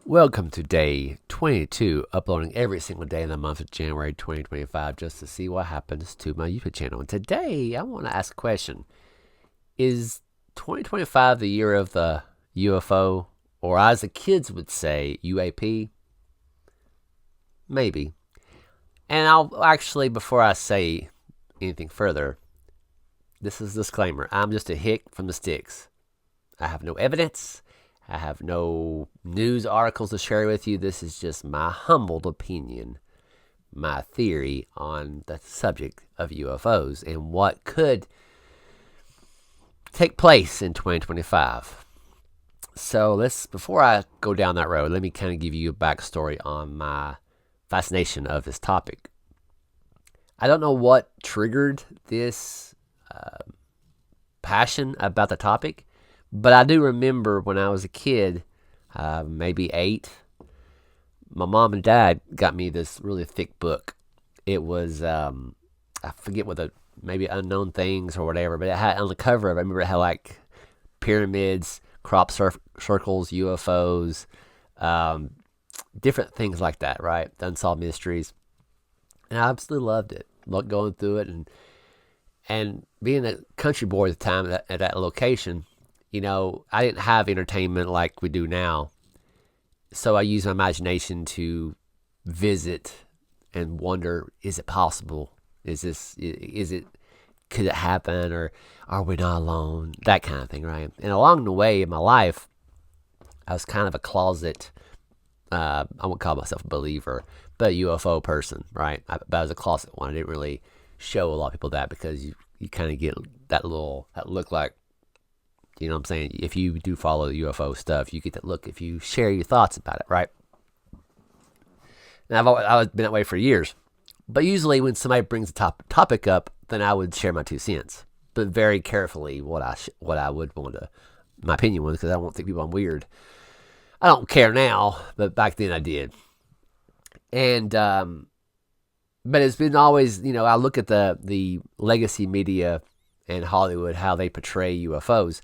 Welcome to day 22, uploading every single day in the month of January 2025 just to see what happens to my YouTube channel. And today, I want to ask a question. Is 2025 the year of the UFO, or as the kids would say, UAP? Maybe. And I'll actually, before I say anything further, this is a disclaimer. I'm just a hick from the sticks. I have no evidence. I have no news articles to share with you. This is just my humbled opinion, my theory on the subject of UFOs and what could take place in 2025. So before I go down that road, let me kind of give you a backstory on my fascination of this topic. I don't know what triggered this passion about the topic. But I do remember when I was a kid, maybe 8, my mom and dad got me this really thick book. It was, I forget maybe Unknown Things or whatever, but it had on the cover of it, I remember it had like pyramids, crop circles, UFOs, different things like that, right? Unsolved mysteries. And I absolutely loved it. Loved going through it and being a country boy at the time at that location. You know, I didn't have entertainment like we do now. So I used my imagination to visit and wonder, is it possible? Could it happen? Or are we not alone? That kind of thing, right? And along the way in my life, I was kind of a closet, I wouldn't call myself a believer, but a UFO person, right? But I was a closet one. I didn't really show a lot of people that because you kind of get that look like, you know what I'm saying? If you do follow the UFO stuff, you get that look if you share your thoughts about it, right? And I've been that way for years. But usually when somebody brings a topic up, then I would share my 2 cents. But very carefully what I would want to, my opinion was, because I don't think people I'm weird. I don't care now, but back then I did. And, but it's been always, I look at the legacy media and Hollywood, how they portray UFOs.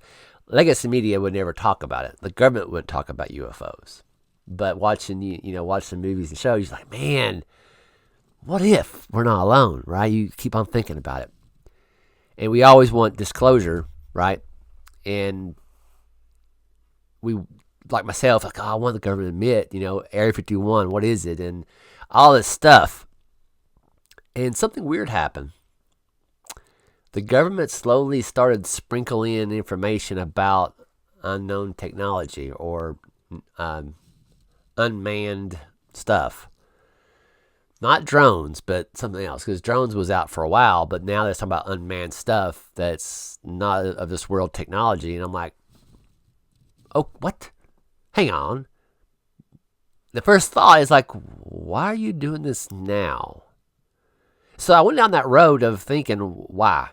Legacy media would never talk about it. The government wouldn't talk about UFOs. But watching the movies and shows, you're like, man, what if we're not alone, right? You keep on thinking about it. And we always want disclosure, right? And we, like myself, like, oh, I want the government to admit, Area 51, what is it? And all this stuff. And something weird happened. The government slowly started sprinkling in information about unknown technology or unmanned stuff. Not drones, but something else. Because drones was out for a while, but now they're talking about unmanned stuff that's not of this world technology. And I'm like, oh, what? Hang on. The first thought is like, why are you doing this now? So I went down that road of thinking, why?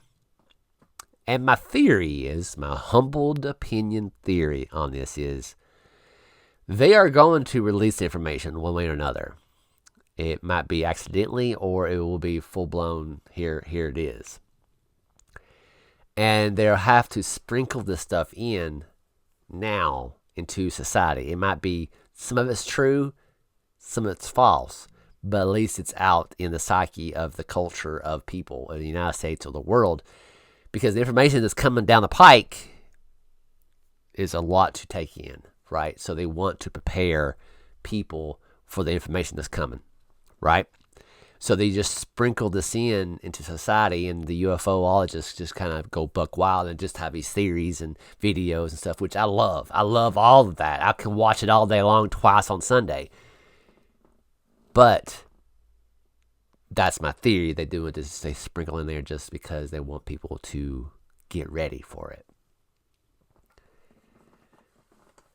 And my theory is, my humbled opinion theory on this is, they are going to release information one way or another. It might be accidentally, or it will be full-blown, here it is. And they'll have to sprinkle this stuff in now into society. It might be, some of it's true, some of it's false. But at least it's out in the psyche of the culture of people in the United States or the world. Because the information that's coming down the pike is a lot to take in, right? So they want to prepare people for the information that's coming, right? So they just sprinkle this into society, and the UFOologists just kind of go buck wild and just have these theories and videos and stuff, which I love. I love all of that. I can watch it all day long, twice on Sunday. But that's my theory. They do it, they sprinkle in there just because they want people to get ready for it.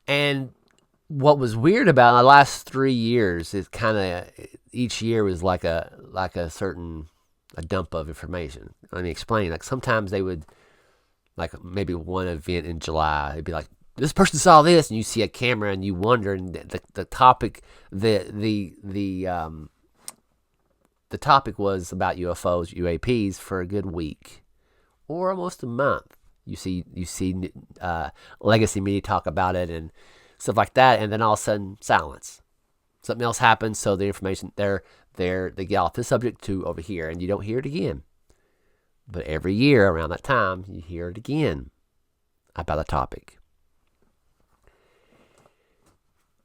And what was weird about the last 3 years is kind of each year was like a dump of information. Let me explain. Like sometimes they would, like maybe one event in July, it'd be like, this person saw this, and you see a camera, and you wonder, and the topic, the topic was about UFOs, UAPs for a good week, or almost a month. You see legacy media talk about it, and stuff like that, and then all of a sudden silence. Something else happens, so the information they get off this subject to over here, and you don't hear it again. But every year around that time, you hear it again about a topic.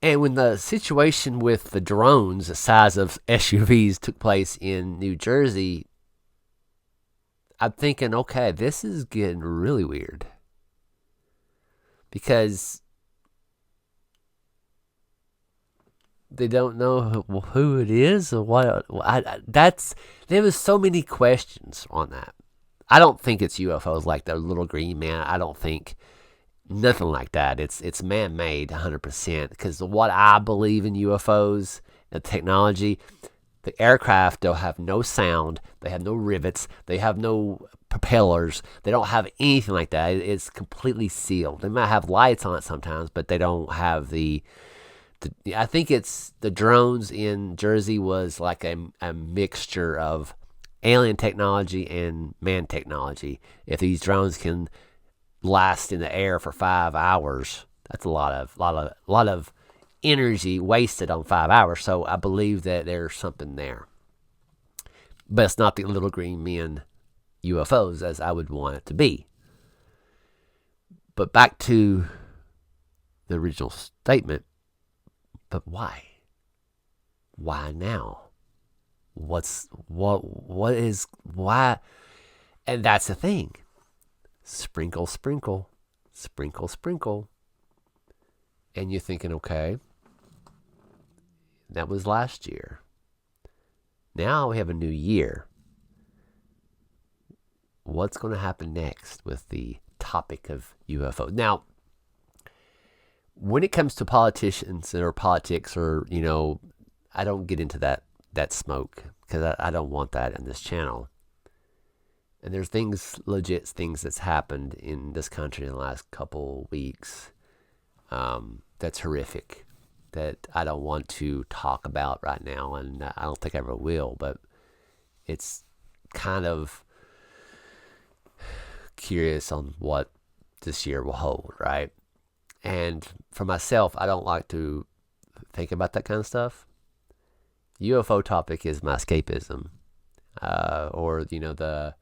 And when the situation with the drones, the size of SUVs, took place in New Jersey, I'm thinking, okay, this is getting really weird. Because they don't know who it is or what. There was so many questions on that. I don't think it's UFOs like the little green man. I don't think nothing like that. It's man-made 100%. Because what I believe in UFOs, the technology, the aircraft don't have no sound. They have no rivets. They have no propellers. They don't have anything like that. It's completely sealed. They might have lights on it sometimes, but they don't have I think it's the drones in Jersey was like a mixture of alien technology and man technology. If these drones can last in the air for 5 hours, that's a lot of energy wasted on 5 hours. So I believe that there's something there, but it's not the little green men UFOs as I would want it to be. But back to the original statement. But why? Why now? What is why? And that's the thing. Sprinkle, sprinkle, sprinkle, sprinkle. And you're thinking, okay, that was last year. Now we have a new year. What's going to happen next with the topic of UFO? Now, when it comes to politicians or politics, or I don't get into that smoke because I don't want that in this channel. And there's legit things that's happened in this country in the last couple weeks that's horrific, that I don't want to talk about right now, and I don't think I ever will. But it's kind of curious on what this year will hold, right? And for myself, I don't like to think about that kind of stuff. UFO topic is my escapism, or the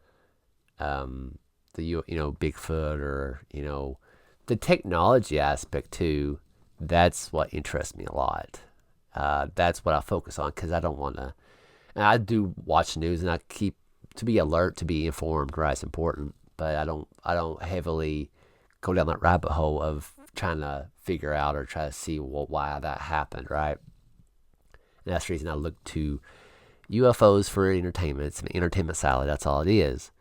Bigfoot, or the technology aspect too. That's what interests me a lot. That's what I focus on, because I don't want to. And I do watch the news, and I keep to be alert, to be informed. Right, it's important, but I don't heavily go down that rabbit hole of trying to figure out or try to see why that happened, right? And that's the reason I look to UFOs for entertainment. It's an entertainment salad. That's all it is.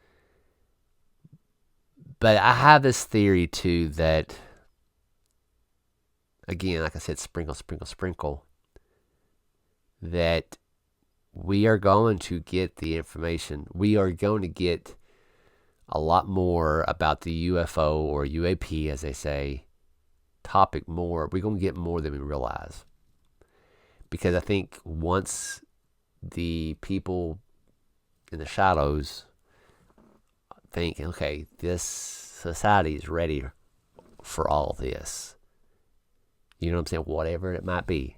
But I have this theory too that, again, like I said, sprinkle, sprinkle, sprinkle, that we are going to get the information. We are going to get a lot more about the UFO, or UAP, as they say, topic more. We're going to get more than we realize. Because I think once the people in the shadows think, okay, this society is ready for all of this. You know what I'm saying? Whatever it might be.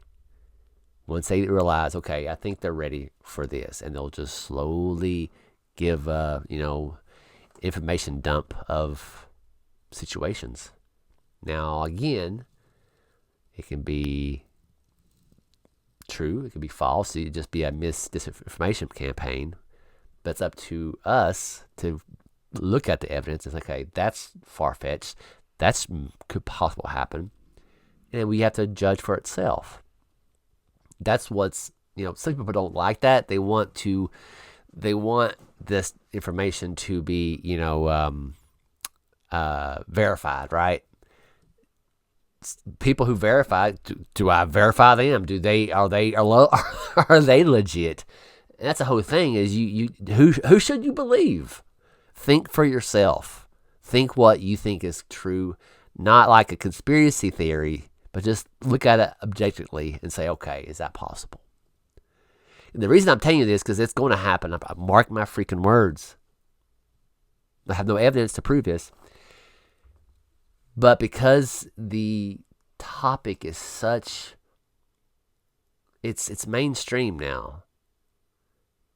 Once they realize, okay, I think they're ready for this, and they'll just slowly give, information dump of situations. Now, again, it can be true, it can be false, it could just be a disinformation campaign. But it's up to us to look at the evidence and say, okay, that's far-fetched, that could possibly happen, and we have to judge for itself. That's what's, some people don't like that. They want this information to be, verified, right? People who verify, do I verify them? Are they legit? And that's the whole thing. Is who should you believe? Think for yourself. Think what you think is true, not like a conspiracy theory, but just look at it objectively and say, okay, is that possible? And the reason I'm telling you this, because it's going to happen. I mark my freaking words. I have no evidence to prove this. But because the topic is such, it's mainstream now.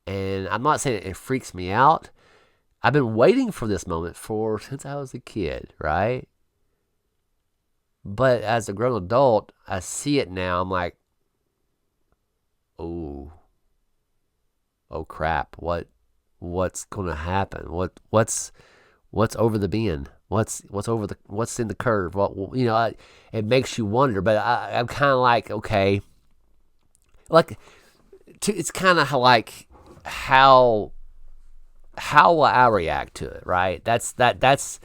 And I'm not saying it freaks me out. I've been waiting for this moment for since I was a kid, right? But as a grown adult, I see it now. I'm like, oh, oh crap! What's gonna happen? What's over the bend? What's in the curve? It makes you wonder. But I'm kind of like, okay, like it's kind of like how will I react to it, right? That's.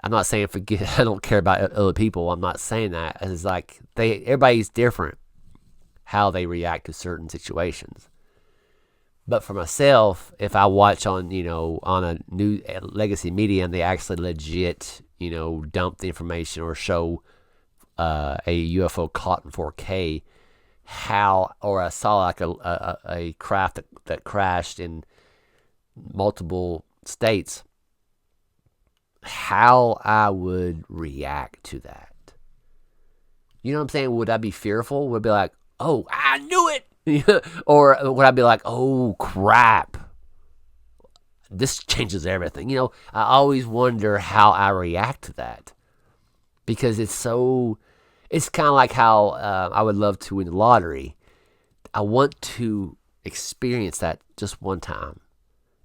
I'm not saying forget. I don't care about other people. I'm not saying that. It's like everybody's different how they react to certain situations. But for myself, if I watch on a new legacy media and they actually legit dump the information or show a UFO caught in 4K, or I saw like a craft that crashed in multiple states, how I would react to that. You know what I'm saying? Would I be fearful? Would I be like, oh, I knew it? Or would I be like, oh, crap, this changes everything? I always wonder how I react to that. Because it's kind of like how I would love to win the lottery. I want to experience that just one time.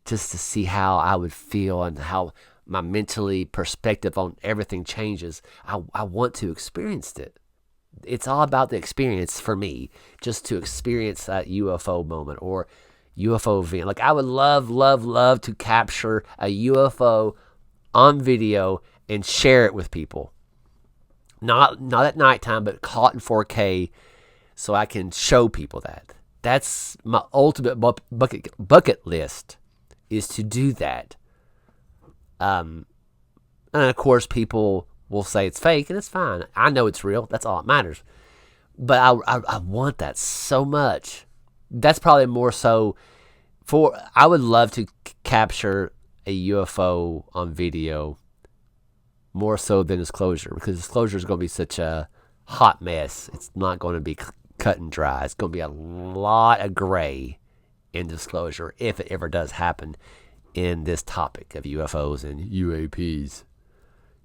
Just to see how I would feel and how my mentally perspective on everything changes. I want to experience it. It's all about the experience for me, just to experience that UFO moment or UFO event. Like I would love, love, love to capture a UFO on video and share it with people. Not at nighttime, but caught in 4K, so I can show people that. That's my ultimate bucket list, is to do that. And of course, people will say it's fake, and it's fine. I know it's real. That's all that matters. But I want that so much. That's probably more so I would love to capture a UFO on video more so than disclosure, because disclosure is going to be such a hot mess. It's not going to be cut and dry. It's going to be a lot of gray in disclosure if it ever does happen in this topic of UFOs and UAPs.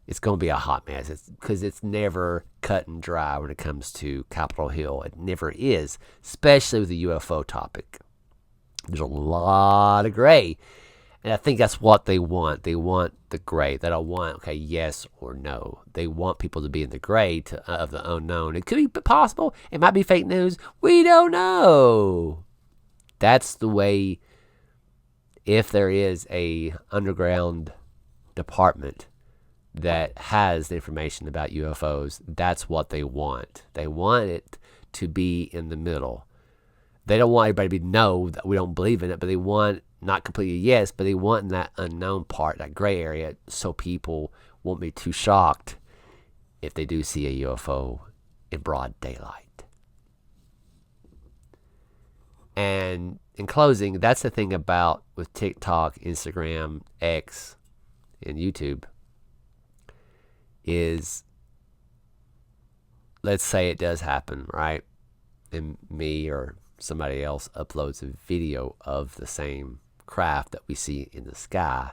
It's going to be a hot mess because it's never cut and dry when it comes to Capitol Hill. It never is, especially with the UFO topic. There's a lot of gray. And I think that's what they want. They want the gray. They don't want, okay, yes or no. They want people to be in the gray of the unknown. It could be possible. It might be fake news. We don't know. That's the way, if there is a underground department that has the information about UFOs, that's what they want. They want it to be in the middle. They don't want everybody to know that we don't believe in it, but they want, not completely yes, but they want in that unknown part, that gray area, so people won't be too shocked if they do see a UFO in broad daylight. And in closing, that's the thing about with TikTok, Instagram, X, and YouTube, is, let's say it does happen, right? And me or somebody else uploads a video of the same craft that we see in the sky.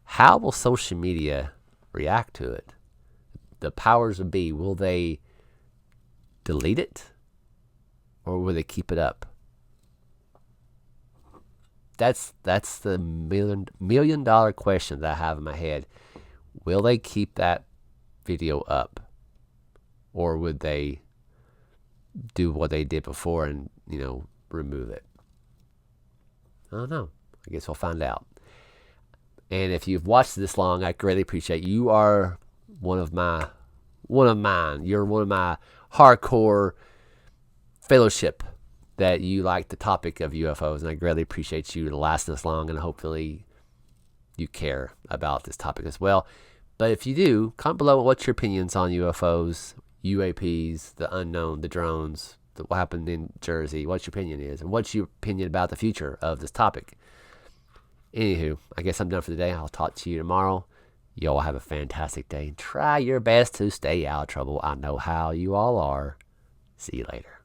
How will social media react to it? The powers that be, will they delete it or will they keep it up? That's the million dollar question that I have in my head. Will they keep that video up, or would they do what they did before and remove it? I don't know. I guess we'll find out. And if you've watched this long, I greatly appreciate you. Are one of mine. You're one of my hardcore fellowship that you like the topic of UFOs, and I greatly appreciate you lasting this long, and hopefully you care about this topic as well. But if you do, comment below what's your opinions on UFOs, UAPs, the unknown, the drones, what happened in Jersey, what your opinion is, and what's your opinion about the future of this topic. Anywho, I guess I'm done for today. I'll talk to you tomorrow. You all have a fantastic day and try your best to stay out of trouble. I know how you all are. See you later.